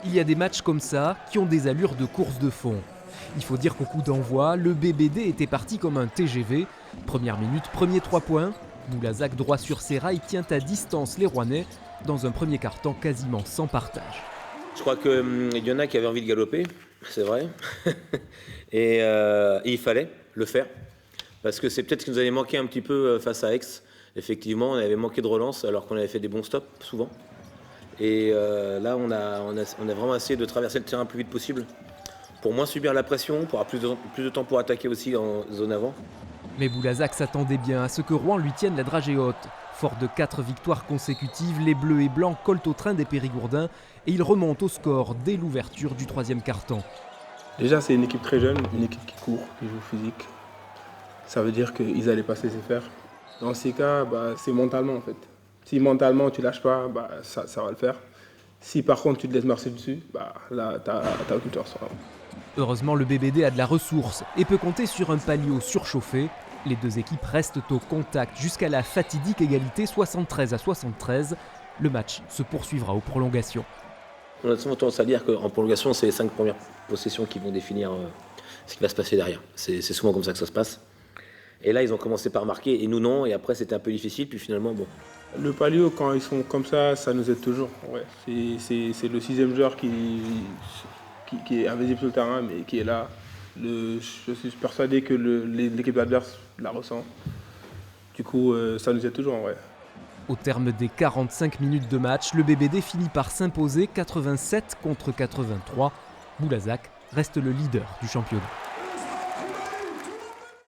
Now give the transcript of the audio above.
Il y a des matchs comme ça qui ont des allures de course de fond. Il faut dire qu'au coup d'envoi, le BBD était parti comme un TGV. Première minute, premier 3 points. Boulazac droit sur ses rails tient à distance les Rouennais dans un premier quart-temps quasiment sans partage. Je crois qu'il y en a qui avaient envie de galoper, c'est vrai. Et il fallait le faire. Parce que c'est peut-être ce qui nous avait manqué un petit peu face à Aix. Effectivement, on avait manqué de relance alors qu'on avait fait des bons stops souvent. Et là, on a vraiment essayé de traverser le terrain le plus vite possible pour moins subir la pression, pour avoir plus de temps pour attaquer aussi en zone avant. Mais Boulazac s'attendait bien à ce que Rouen lui tienne la dragée haute. Fort de 4 victoires consécutives, les Bleus et Blancs collent au train des Périgourdins et ils remontent au score dès l'ouverture du troisième quart-temps. Déjà, c'est une équipe très jeune, une équipe qui court, qui joue physique. Ça veut dire qu'ils n'allaient pas se laisser faire. Dans ces cas, c'est mentalement en fait. Si mentalement tu lâches pas, ça va le faire. Si par contre tu te laisses marcher dessus, là t'as aucune chance. Heureusement, le BBD a de la ressource et peut compter sur un Palio surchauffé. Les deux équipes restent au contact jusqu'à la fatidique égalité 73-73. Le match se poursuivra aux prolongations. On a souvent tendance à dire qu'en prolongation, c'est les 5 premières possessions qui vont définir ce qui va se passer derrière. C'est souvent comme ça que ça se passe. Et là, ils ont commencé par marquer, et nous non, et après c'était un peu difficile, puis finalement, bon. Le Palio, quand ils sont comme ça nous aide toujours. Ouais. C'est le 6e joueur qui est invisible sur le terrain, mais qui est là. Je suis persuadé que l'équipe adverse la ressent. Du coup, ça nous aide toujours, ouais. Au terme des 45 minutes de match, le BBD finit par s'imposer 87 contre 83. Boulazac reste le leader du championnat.